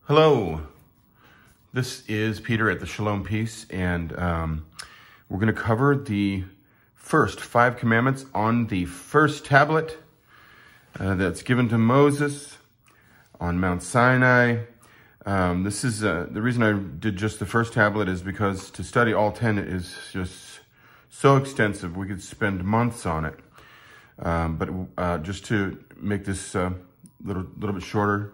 Hello, this is Peter at the Shalom Peace, and we're going to cover the first 5 commandments on the first tablet that's given to Moses on Mount Sinai. This is the reason I did just the first tablet is because to study all 10 is just so extensive. We could spend months on it, but just to make this little bit shorter,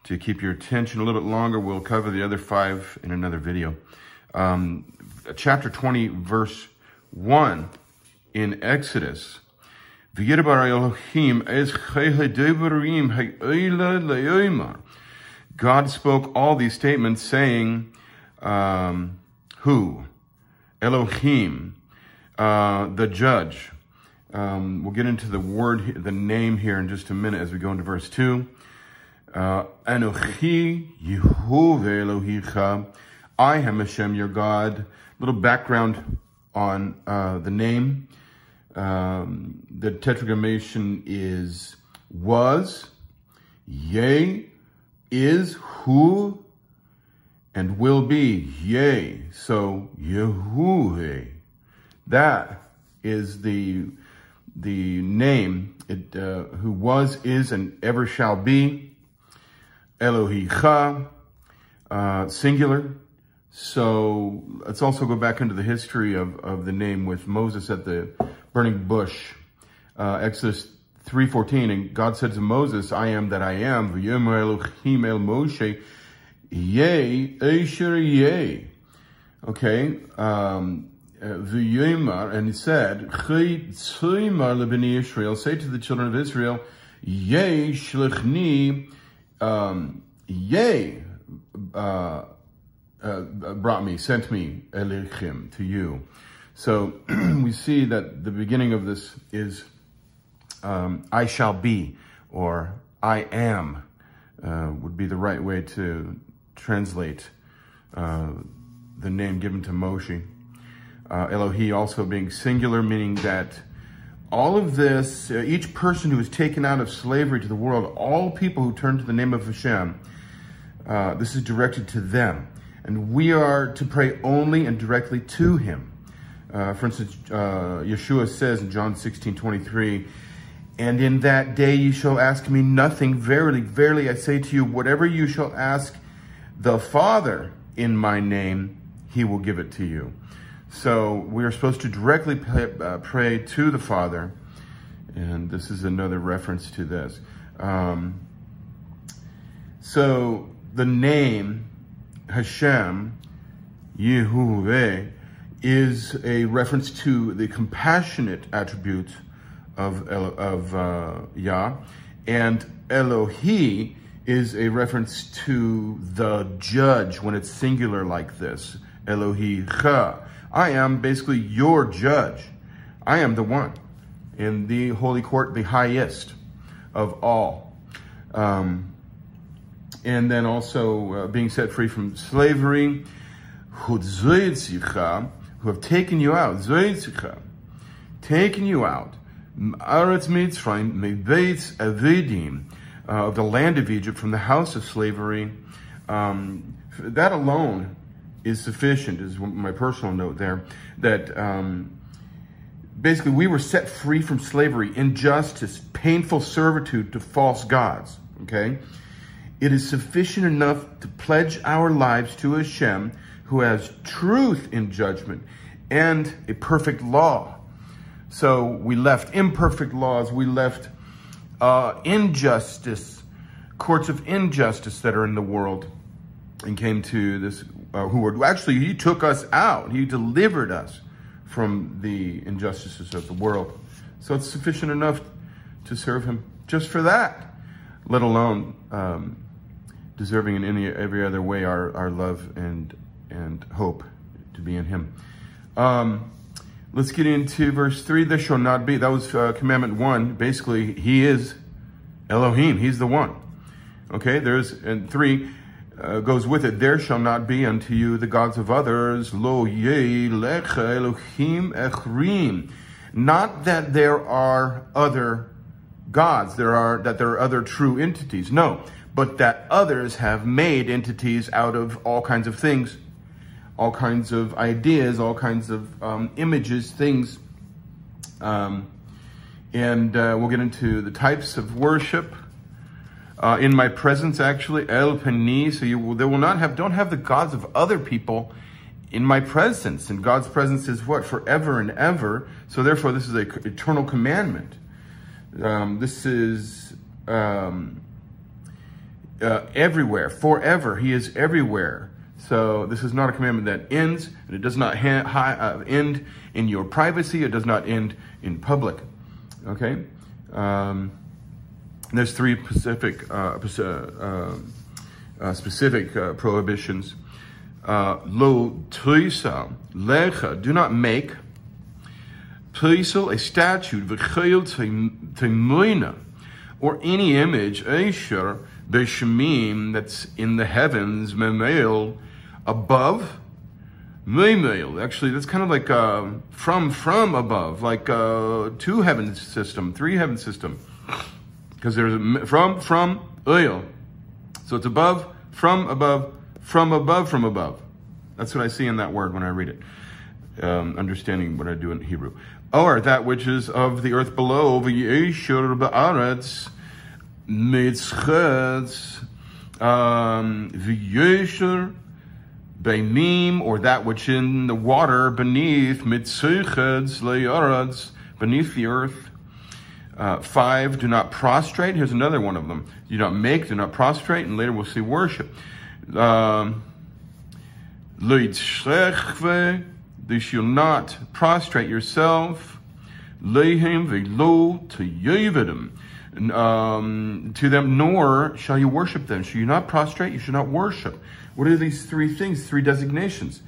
to keep your attention a little bit longer, we'll cover the other 5 in another video. Chapter 20, verse 1 in Exodus. God spoke all these statements saying, who? Elohim, the judge. We'll get into the name here in just a minute as we go into verse 2. Anochi Yehova Elohicha, I am Hashem, your God. Little background on the name. The tetragramation is was, yea, is, who, and will be, yea. So Yehua, that is the name. Who was, is, and ever shall be. Elohicha, singular. So let's also go back into the history of the name with Moses at the burning bush. Exodus 3:14, and God said to Moses, I am that I am. Viamer Elohim el-Moshe, Ehyeh, eyah. Okay. Viamer, and he said, teamer lebni Israel, say to the children of Israel, Ehyeh, Shlachni, Ehyeh brought me, sent me, Elohi, to you. So we see that the beginning of this is I shall be, or I am, would be the right way to translate the name given to Moshe. Elohi also being singular, meaning that all of this, each person who is taken out of slavery to the world, all people who turn to the name of Hashem, this is directed to them. And we are to pray only and directly to him. For instance, Yeshua says in John 16:23, and in that day you shall ask me nothing. Verily, verily, I say to you, whatever you shall ask the Father in my name, he will give it to you. So we are supposed to directly pray to the Father, and this is another reference to this. So the name Hashem, Yehua, is a reference to the compassionate attribute of Yah, and Elohi is a reference to the judge when it's singular like this, Elohicha. I am basically your judge. I am the one in the holy court, the highest of all. And then also being set free from slavery, who have taken you out, taken you out, of the land of Egypt, from the house of slavery. That alone is sufficient, is my personal note there, that basically we were set free from slavery, injustice, painful servitude to false gods, okay? It is sufficient enough to pledge our lives to Hashem, who has truth in judgment and a perfect law. So we left imperfect laws, we left injustice, courts of injustice that are in the world, and came to this, he took us out. He delivered us from the injustices of the world. So it's sufficient enough to serve him just for that, let alone deserving in every other way our love and hope to be in him. Let's get into verse 3. There shall not be. That was commandment 1. Basically, he is Elohim. He's the one. Okay, and 3 goes with it. There shall not be unto you the gods of others. Lo yeh lecha Elohim echrim. Not that there are other gods, there are other true entities. No, but that others have made entities out of all kinds of things, all kinds of ideas, all kinds of images, things. And we'll get into the types of worship. In my presence, actually, el-pani, so don't have the gods of other people in my presence. And God's presence is what? Forever and ever. So therefore, this is an eternal commandment. This is everywhere, forever. He is everywhere. So this is not a commandment that ends, and it does not end in your privacy. It does not end in public. Okay? There's three specific prohibitions. Lo tuisa lecha, do not make tuisel, a statue, v'chayil temoina, or any image, asher b'shemim, that's in the heavens, memail, above, memail. Actually, that's kind of like from above, like two heaven system, three heaven system, because there's a from oil, so it's above, from above, from above, from above. That's what I see in that word when I read it, understanding what I do in Hebrew. Or that which is of the earth below, v'yeshur ba'aretz mitzchetz, v'yeshur beinim, or that which in the water beneath, mitzchetz le'aretz, beneath the earth. 5, do not prostrate. Here's another one of them. Do not make, do not prostrate, and later we'll see worship. They shall not prostrate yourself. Lehim velo to them, nor shall you worship them. Shall you not prostrate? You should not worship. What are these three things? Three designations.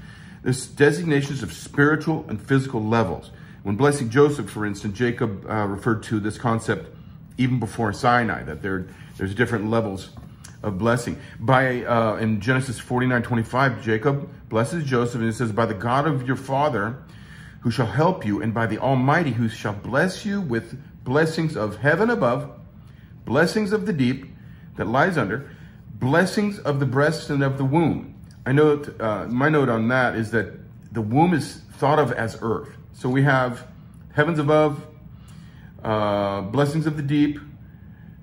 There's designations of spiritual and physical levels. When blessing Joseph, for instance, Jacob referred to this concept even before Sinai, that there's different levels of blessing. In Genesis 49:25, Jacob blesses Joseph, and it says, by the God of your father, who shall help you, and by the Almighty, who shall bless you with blessings of heaven above, blessings of the deep that lies under, blessings of the breast and of the womb. I know my note on that is that the womb is thought of as earth. So we have heavens above, blessings of the deep,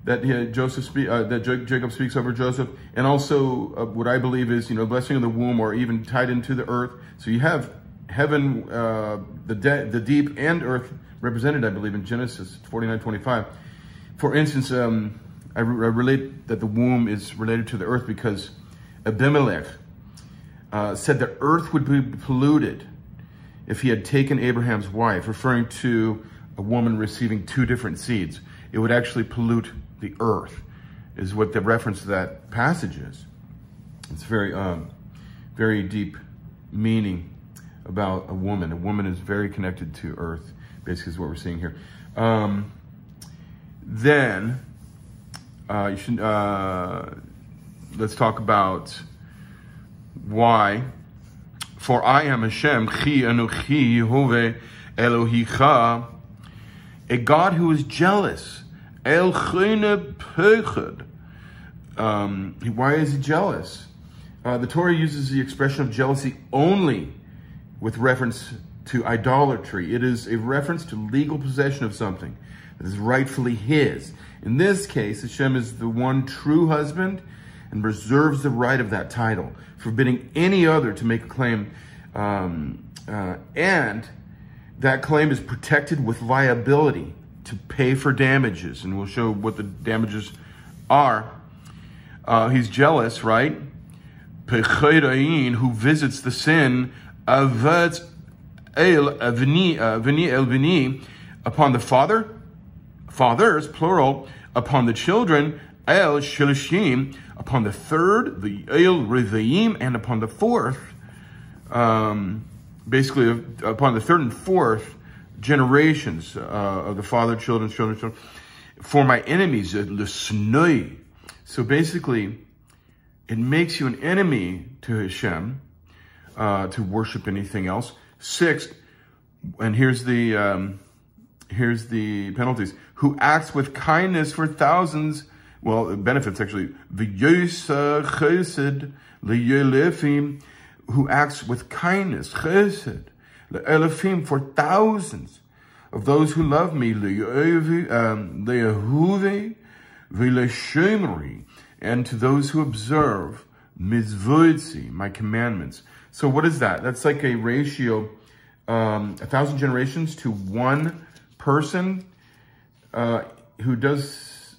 that Jacob speaks over Joseph, and also what I believe is, blessing of the womb, or even tied into the earth. So you have heaven, the deep, and earth represented, I believe, in Genesis 49:25. For instance, I relate that the womb is related to the earth because Abimelech said the earth would be polluted if he had taken Abraham's wife, referring to a woman receiving two different seeds. It would actually pollute the earth, is what the reference to that passage is. It's very, very deep meaning about a woman. A woman is very connected to earth, basically is what we're seeing here. Then, let's talk about why. For I am Hashem, chi anochi Yehweh Elohicha, a God who is jealous. El chene pechad. Why is he jealous? The Torah uses the expression of jealousy only with reference to idolatry. It is a reference to legal possession of something that is rightfully his. In this case, Hashem is the one true husband and reserves the right of that title, forbidding any other to make a claim. And that claim is protected with liability to pay for damages. And we'll show what the damages are. He's jealous, right? Pechayrain, who visits the sin of el-vini, upon the fathers, plural, upon the children, el-shilashim, upon the third, the el-revaim, and upon the fourth, basically upon the third and fourth generations of the father, children, for my enemies, l'snoi. So basically, it makes you an enemy to Hashem, to worship anything else. 6, and here's the here's the penalties. Who acts with kindness for thousands, well, benefits actually. Who acts with kindness, chesed, Elohim, for thousands of those who love me, and to those who observe my commandments. So what is that? That's like a ratio, 1,000 generations to one person who does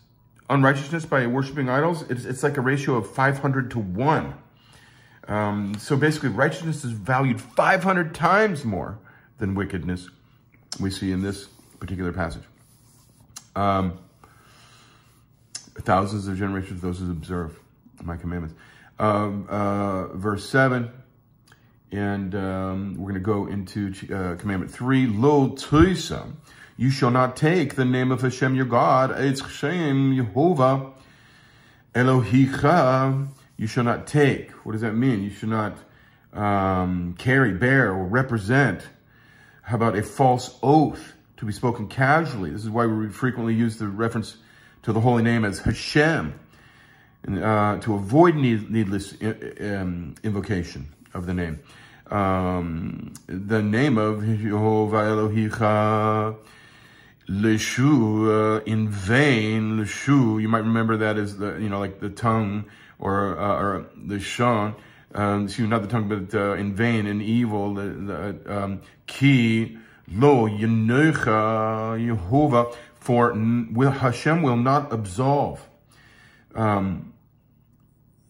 unrighteousness by worshiping idols. It's like a ratio of 500 to 1. So basically, righteousness is valued 500 times more than wickedness, we see in this particular passage. Thousands of generations, those who observe my commandments. Verse 7, and we're going to go into commandment 3. Lo tuisa, you shall not take the name of Hashem your God. It's Hashem, Yehova, Elohi. You shall not take. What does that mean? You should not carry, bear, or represent. How about a false oath to be spoken casually? This is why we frequently use the reference to the holy name as Hashem, and, to avoid needless invocation of the name. The name of Yehova, Elohi, Leshu, in vain, Leshu. You might remember that as the, like the tongue, or the shon, excuse me, not the tongue, but in vain, in evil, ki lo yenecha Yehova, for Hashem will not absolve.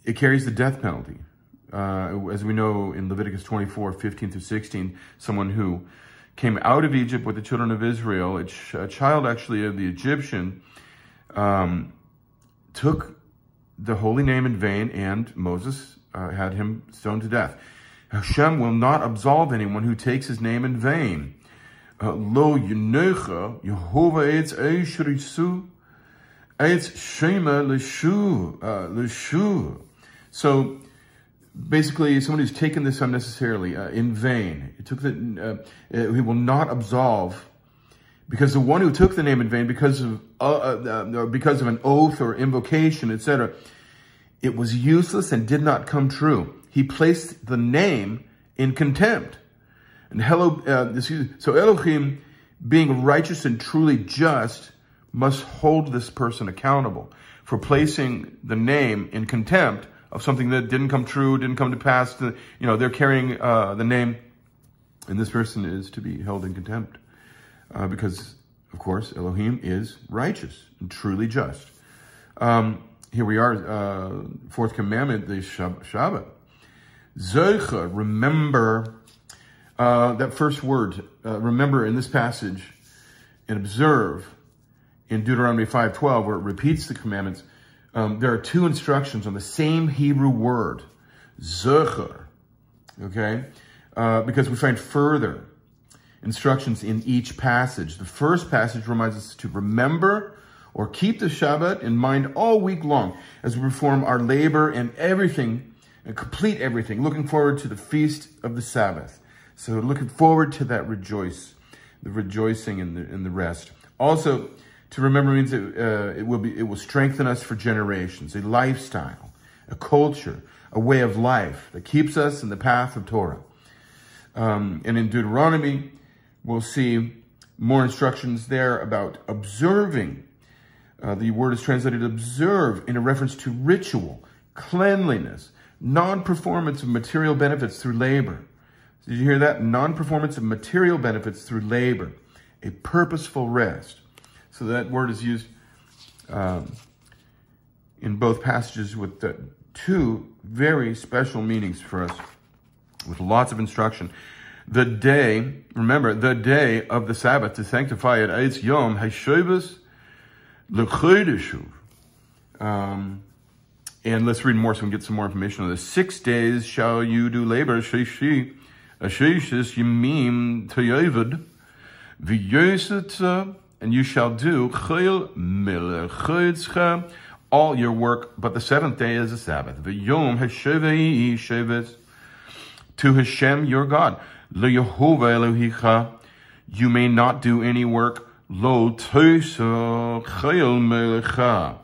It carries the death penalty. As we know in Leviticus 24, 15 through 16, someone who came out of Egypt with the children of Israel, a child actually of the Egyptian, took the holy name in vain, and Moses had him stoned to death. Hashem will not absolve anyone who takes his name in vain. Lo yenecha Yehova etz shrisu etz shema leshu. So basically, someone who's taken this unnecessarily, in vain, he will not absolve, because the one who took the name in vain because of an oath or invocation, etc., it was useless and did not come true. He placed the name in contempt. And so Elohim, being righteous and truly just, must hold this person accountable for placing the name in contempt of something that didn't come true, didn't come to pass. They're carrying the name, and this person is to be held in contempt. Because, of course, Elohim is righteous and truly just. Here we are, fourth commandment, the Shabbat. Zocha, remember, that first word, remember in this passage, and observe in Deuteronomy 5:12, where it repeats the commandments. There are two instructions on the same Hebrew word, zocher, okay? Because we find further instructions in each passage. The first passage reminds us to remember or keep the Shabbat in mind all week long as we perform our labor and everything, and complete everything, looking forward to the feast of the Sabbath. So looking forward to that the rejoicing and the rest. Also, to remember means it will strengthen us for generations, a lifestyle, a culture, a way of life that keeps us in the path of Torah. And in Deuteronomy, we'll see more instructions there about observing. The word is translated observe in a reference to ritual, cleanliness, non-performance of material benefits through labor. Did you hear that? Non-performance of material benefits through labor, a purposeful rest. So that word is used in both passages with two very special meanings for us, with lots of instruction. The day, remember, the day of the Sabbath, to sanctify it, it's Yom HaShavos L'Chodeshuv. And let's read more so we can get some more information on this. 6 days shall you do labor, Sheshis Yemim Toyevad, V'yosetza, and you shall do Chil Melechotcha, all your work, but the seventh day is a Sabbath. V'yom HaShavei Shavis, to Hashem your God. L'Yehova Elohicha, you may not do any work, lo teisa chayil melecha.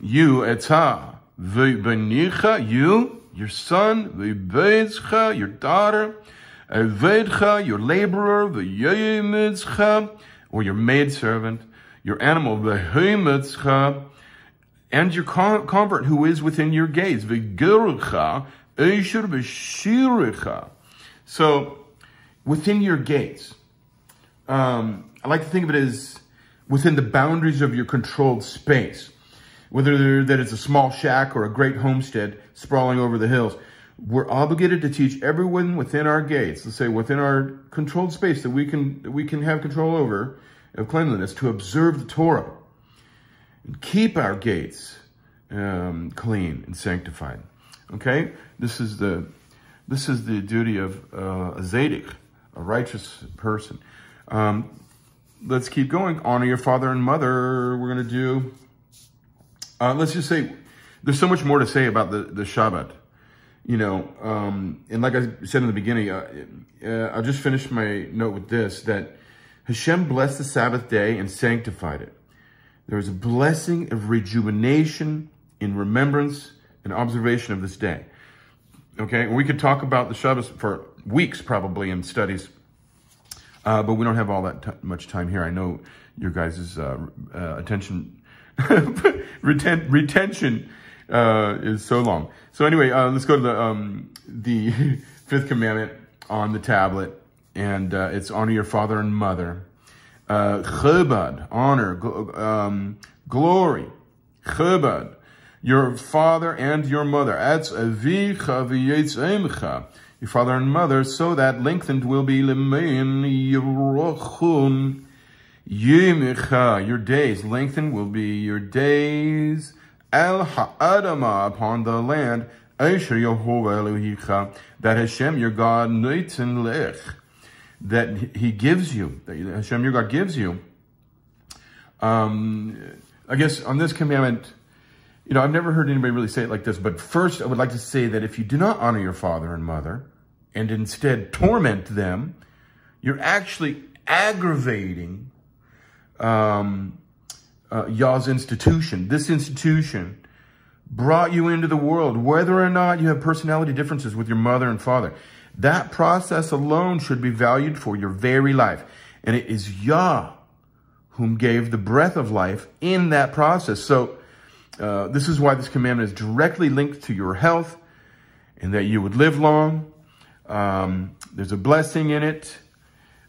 You, etah, v'benicha, you, your son, v'beizcha, your daughter, evedcha, your laborer, v'yeye mitzcha, or your maidservant, your animal, v'hemetzcha, and your convert who is within your gates, v'gerucha, eishur v'shiricha. So, within your gates. I like to think of it as within the boundaries of your controlled space. Whether that it's a small shack or a great homestead sprawling over the hills, we're obligated to teach everyone within our gates, let's say within our controlled space that we can have control over, of cleanliness, to observe the Torah and keep our gates clean and sanctified. Okay, this is the duty of a tzaddik, a righteous person. Let's keep going. Honor your father and mother. We're going to do. Let's just say, there's so much more to say about the Shabbat, you know, and like I said in the beginning, I'll just finish my note with this, that Hashem blessed the Sabbath day and sanctified it. There is a blessing of rejuvenation in remembrance and observation of this day. Okay, we could talk about the Shabbat for weeks probably in studies, but we don't have all that much time here. I know your guys' attention retention is so long. So anyway, let's go to the fifth commandment on the tablet, and it's honor your father and mother. Chebad, honor, glory, chebad, your father and your mother. Atz avicha v'yetzemcha, your father and mother, so that lengthened will be lemein yirochun. Yemecha, your days, lengthened will be your days, al ha'adama, upon the land, asher Yehova Elohicha, that Hashem your God noiten lech, that he gives you, that Hashem your God gives you. I guess on this commandment, you know, I've never heard anybody really say it like this, but first I would like to say that if you do not honor your father and mother, and instead torment them, you're actually aggravating Yah's institution. This institution brought you into the world, whether or not you have personality differences with your mother and father. That process alone should be valued for your very life. And it is Yah whom gave the breath of life in that process. So this is why this commandment is directly linked to your health and that you would live long. There's a blessing in it.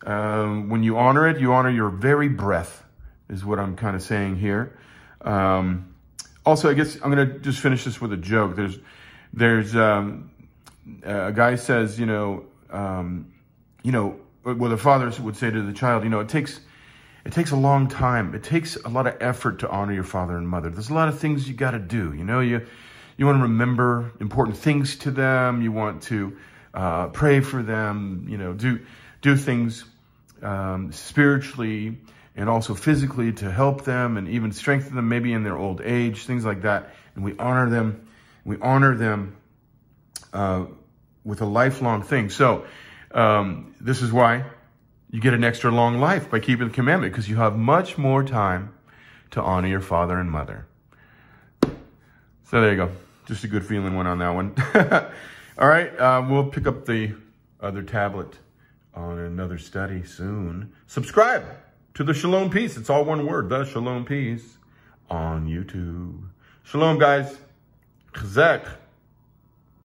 When you honor it, you honor your very breath, is what I'm kind of saying here. Also, I guess I'm going to just finish this with a joke. There's a guy says, well, the father would say to the child, it takes a long time. It takes a lot of effort to honor your father and mother. There's a lot of things you got to do. You want to remember important things to them. You want to pray for them. Do things spiritually and also physically to help them and even strengthen them maybe in their old age, things like that. And we honor them. We honor them with a lifelong thing. So this is why you get an extra long life by keeping the commandment, because you have much more time to honor your father and mother. So there you go. Just a good feeling one on that one. All right, we'll pick up the other tablet on another study soon. Subscribe to the Shalom Peace. It's all one word, the Shalom Peace, on YouTube. Shalom, guys. Chazak.